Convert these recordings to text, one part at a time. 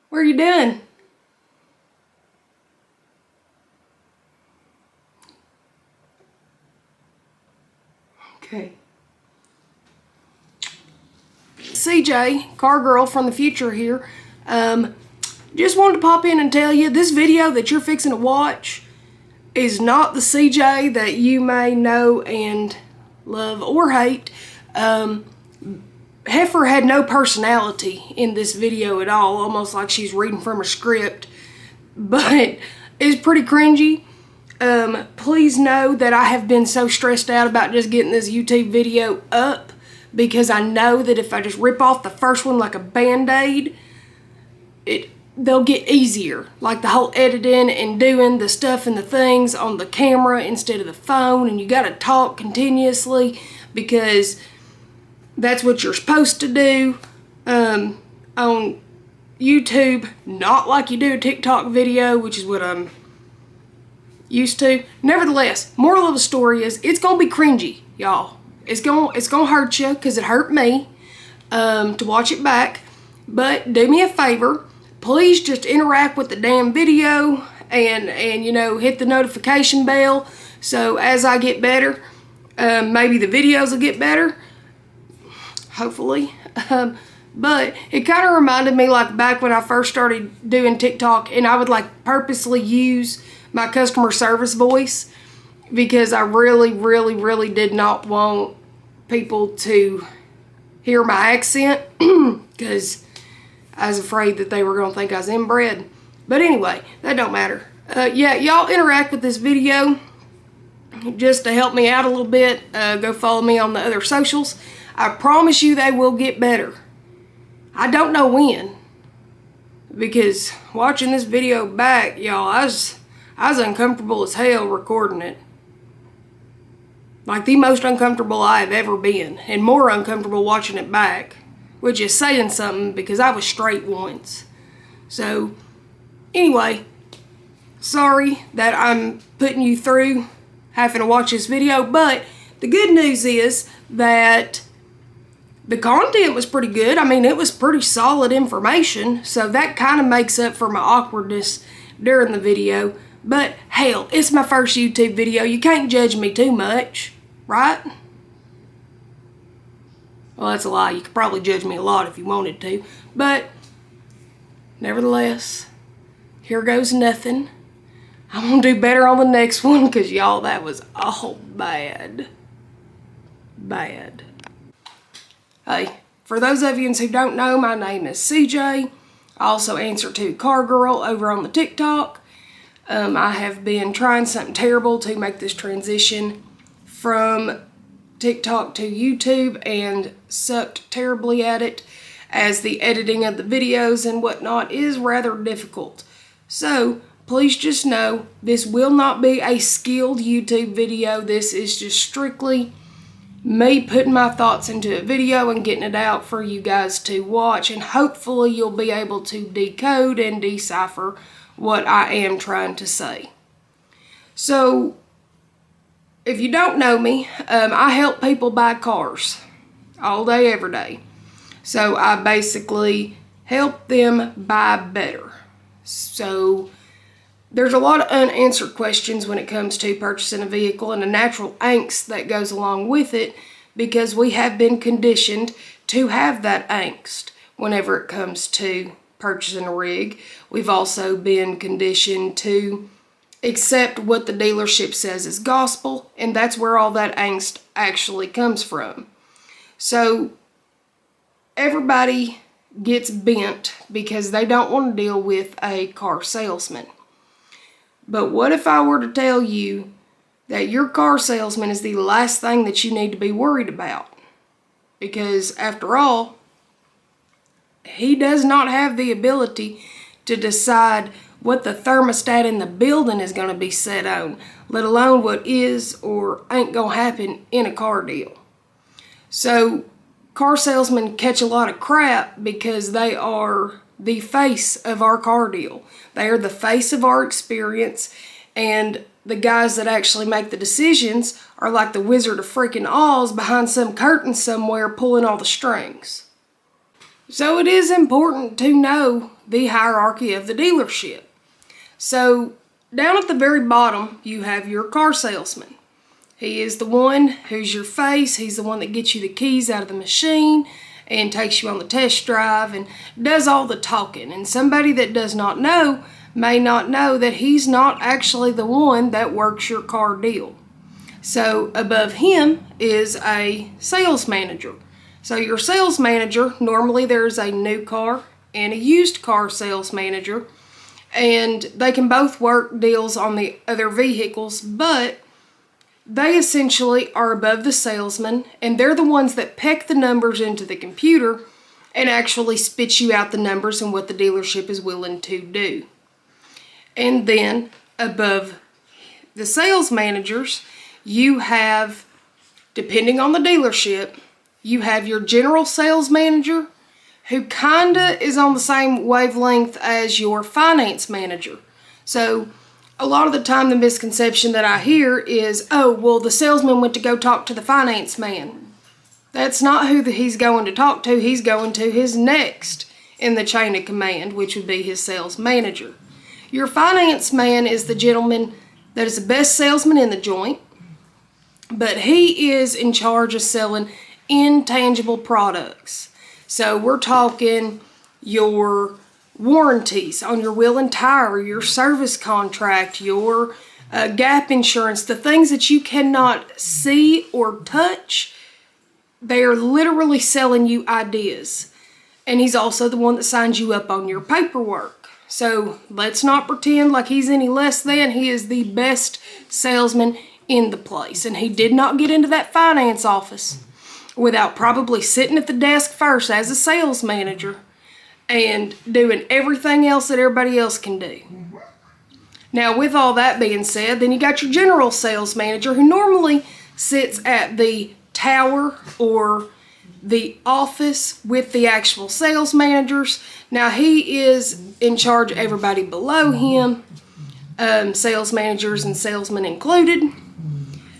What are you doing? Okay. CJ, car girl from the future here. Just wanted to pop in and tell you this video that you're fixing to watch is not the CJ that you may know and love or hate. Heifer had no personality in this video at all, almost like she's reading from a script, but it's pretty cringy. Please know that I have been so stressed out about just getting this YouTube video up because I know that if I just rip off the first one like a band-aid, they'll get easier. Like the whole editing and doing the stuff and the things on the camera instead of the phone, and you gotta talk continuously because that's what you're supposed to do on YouTube, not like you do a TikTok video, which is what I'm used to. Nevertheless, moral of the story is it's gonna be cringy, y'all. It's gonna hurt you because it hurt me to watch it back. But do me a favor, please just interact with the damn video and you know, hit the notification bell so as I get better, maybe the videos will get better. Hopefully. But it kind of reminded me like back when I first started doing TikTok, and I would like purposely use my customer service voice because I really did not want people to hear my accent because I was afraid that they were going to think I was inbred. But anyway, that don't matter. Yeah, y'all interact with this video just to help me out a little bit. Go follow me on the other socials. I promise you they will get better. I don't know when, because watching this video back, y'all, I was uncomfortable as hell recording it. Like the most uncomfortable I have ever been, and more uncomfortable watching it back, which is saying something because I was straight once. So, anyway, sorry that I'm putting you through having to watch this video, but the good news is that the content was pretty good. I mean, it was pretty solid information, so that kind of makes up for my awkwardness during the video. But hell, it's my first YouTube video. You can't judge me too much, right? Well, that's a lie. You could probably judge me a lot if you wanted to. But nevertheless, here goes nothing. I'm going to do better on the next one because, y'all, that was all bad. Bad. Hey, for those of you who don't know, my name is CJ. I also answer to Car Girl over on the TikTok. I have been trying something terrible to make this transition from TikTok to YouTube and sucked terribly at it, as the editing of the videos and whatnot is rather difficult. So please just know this will not be a skilled YouTube video. This is just strictly me putting my thoughts into a video and getting it out for you guys to watch, and hopefully you'll be able to decode and decipher what I am trying to say. So, if you don't know me, I help people buy cars all day, every day. So, I basically help them buy better. So, there's a lot of unanswered questions when it comes to purchasing a vehicle and the natural angst that goes along with it, because we have been conditioned to have that angst whenever it comes to purchasing a rig. We've also been conditioned to accept what the dealership says is gospel, and that's where all that angst actually comes from. So everybody gets bent because they don't want to deal with a car salesman. But what if I were to tell you that your car salesman is the last thing that you need to be worried about? Because after all, he does not have the ability to decide what the thermostat in the building is going to be set on, let alone what is or ain't going to happen in a car deal. So car salesmen catch a lot of crap because they are the face of our car deal. They are the face of our experience, and the guys that actually make the decisions are like the Wizard of freaking Oz behind some curtain somewhere pulling all the strings. So it is important to know the hierarchy of the dealership. So down at the very bottom, you have your car salesman. He is the one who's your face. He's the one that gets you the keys out of the machine and takes you on the test drive and does all the talking. And somebody that does not know may not know that he's not actually the one that works your car deal. So above him is a sales manager. So your sales manager, normally there's a new car and a used car sales manager, and they can both work deals on the other vehicles, but they essentially are above the salesman, and they're the ones that peck the numbers into the computer and actually spit you out the numbers and what the dealership is willing to do. And then above the sales managers, you have, depending on the dealership, you have your general sales manager, who kinda is on the same wavelength as your finance manager. So a lot of the time the misconception that I hear is, oh, well, the salesman went to go talk to the finance man. That's not who he's going to talk to. He's going to his next in the chain of command, which would be his sales manager. Your finance man is the gentleman that is the best salesman in the joint, but he is in charge of selling intangible products. So we're talking your warranties on your wheel and tire, your service contract, your gap insurance, the things that you cannot see or touch. They are literally selling you ideas. And he's also the one that signs you up on your paperwork. So let's not pretend like he's any less than. He is the best salesman in the place. And he did not get into that finance office without probably sitting at the desk first as a sales manager and doing everything else that everybody else can do. Now, with all that being said, then you got your general sales manager, who normally sits at the tower or the office with the actual sales managers. Now, he is in charge of everybody below him, sales managers and salesmen included.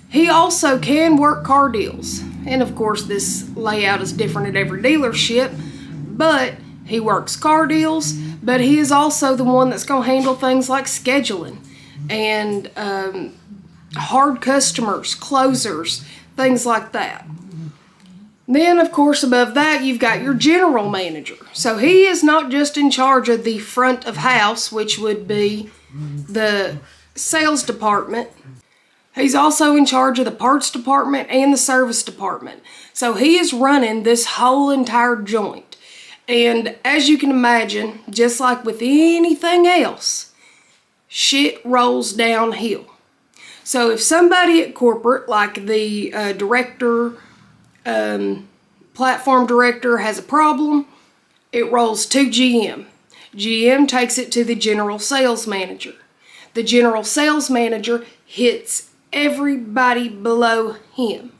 He also can work car deals. And of course, this layout is different at every dealership, but he works car deals, but he is also the one that's going to handle things like scheduling and hard customers, closers, things like that. Then, of course, above that, you've got your general manager. So he is not just in charge of the front of house, which would be the sales department. He's also in charge of the parts department and the service department. So he is running this whole entire joint. And as you can imagine, just like with anything else, shit rolls downhill. So if somebody at corporate, like the director, platform director, has a problem, it rolls to GM. GM takes it to the general sales manager. The general sales manager hits everybody below him.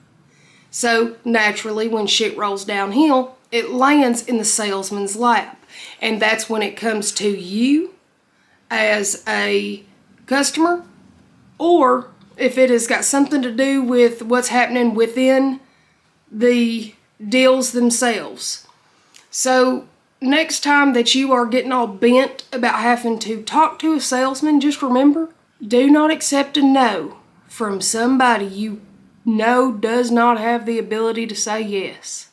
So naturally, when shit rolls downhill, it lands in the salesman's lap. And that's when it comes to you as a customer, or if it has got something to do with what's happening within the deals themselves. So next time that you are getting all bent about having to talk to a salesman, just remember, do not accept a no from somebody you know does not have the ability to say yes.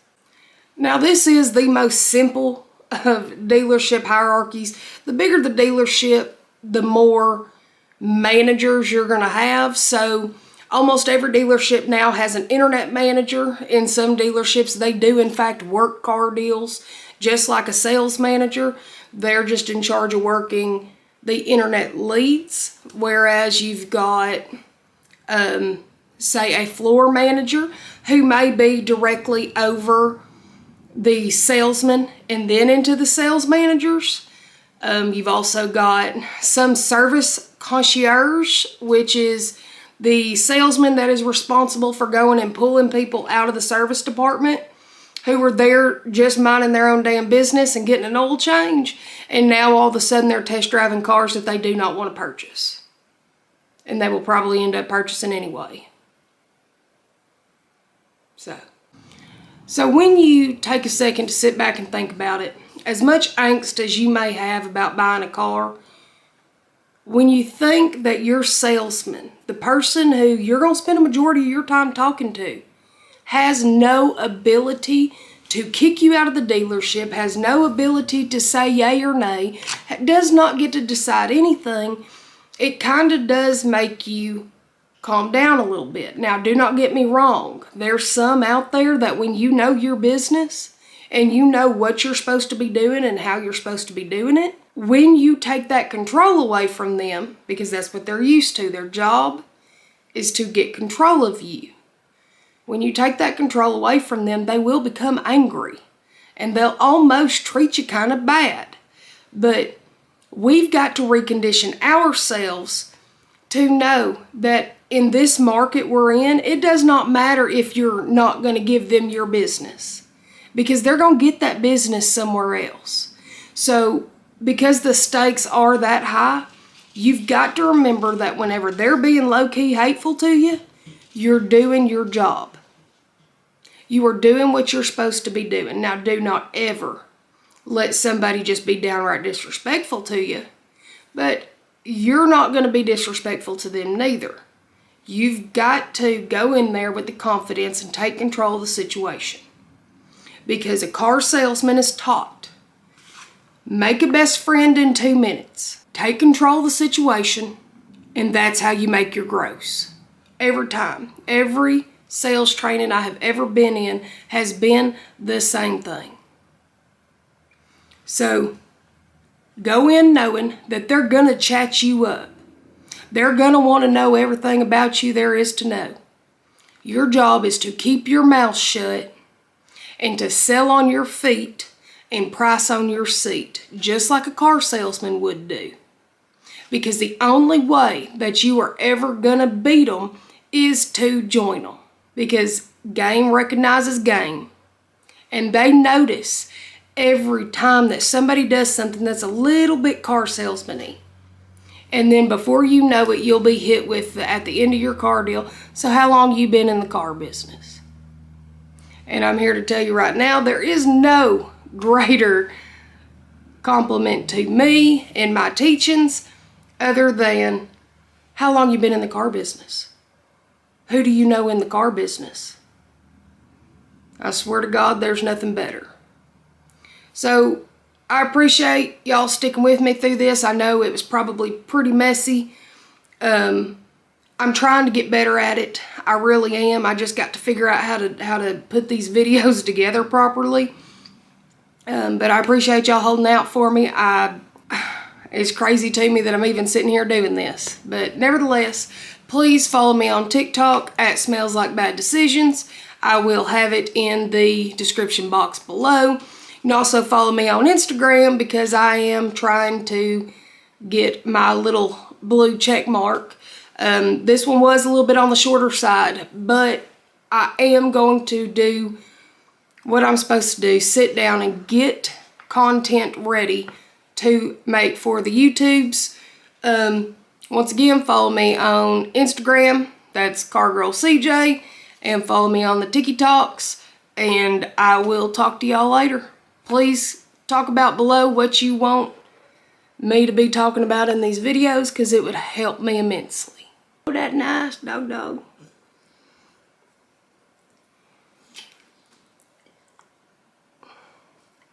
Now, this is the most simple of dealership hierarchies. The bigger the dealership, the more managers you're going to have. So almost every dealership now has an internet manager. In some dealerships, they do in fact work car deals just like a sales manager. They're just in charge of working the internet leads, whereas you've got say a floor manager who may be directly over the salesman and then into the sales managers. You've also got some service concierge, which is the salesman that is responsible for going and pulling people out of the service department who were there just minding their own damn business and getting an oil change, and now all of a sudden they're test driving cars that they do not want to purchase. And they will probably end up purchasing anyway. So, So when you take a second to sit back and think about it, as much angst as you may have about buying a car, when you think that your salesman, the person who you're going to spend a majority of your time talking to, has no ability to kick you out of the dealership, has no ability to say yay or nay, does not get to decide anything, it kind of does make you calm down a little bit. Now, do not get me wrong. There's some out there that when you know your business and you know what you're supposed to be doing and how you're supposed to be doing it, when you take that control away from them, because that's what they're used to, their job is to get control of you. When you take that control away from them, they will become angry and they'll almost treat you kind of bad. But we've got to recondition ourselves to know that in this market we're in, it does not matter if you're not going to give them your business, because they're going to get that business somewhere else. So because the stakes are that high, you've got to remember that whenever they're being low-key hateful to you, you're doing your job. You are doing what you're supposed to be doing. Now, do not ever let somebody just be downright disrespectful to you, but you're not going to be disrespectful to them neither. You've got to go in there with the confidence and take control of the situation. Because a car salesman is taught, make a best friend in 2 minutes. Take control of the situation, and that's how you make your gross. Every time. Every sales training I have ever been in has been the same thing. So, go in knowing that they're going to chat you up. They're going to want to know everything about you there is to know. Your job is to keep your mouth shut and to sell on your feet and price on your seat, just like a car salesman would do. Because the only way that you are ever going to beat them is to join them. Because game recognizes game. And they notice every time that somebody does something that's a little bit car salesman-y. And then before you know it, you'll be hit with, at the end of your car deal, so how long you been in the car business? And I'm here to tell you right now, there is no greater compliment to me and my teachings other than how long you been in the car business. Who do you know in the car business? I swear to God, there's nothing better. So, I appreciate y'all sticking with me through this. I know it was probably pretty messy. I'm trying to get better at it. I really am. I just got to figure out how to put these videos together properly. But I appreciate y'all holding out for me. It's crazy to me that I'm even sitting here doing this. But nevertheless, please follow me on TikTok at Smells Like Bad Decisions. I will have it in the description box below. You can also follow me on Instagram because I am trying to get my little blue check mark. This one was a little bit on the shorter side, but I am going to do what I'm supposed to do, sit down and get content ready to make for the YouTubes. Once again, follow me on Instagram, that's CarGirlCJ, and follow me on the TikToks, and I will talk to y'all later. Please talk about below what you want me to be talking about in these videos, because it would help me immensely. Oh, that nice dog.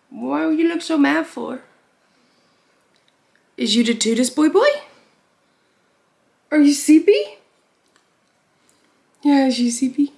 Why you look so mad for? Is you the tootest boy? Are you sleepy? Yeah, is you sleepy?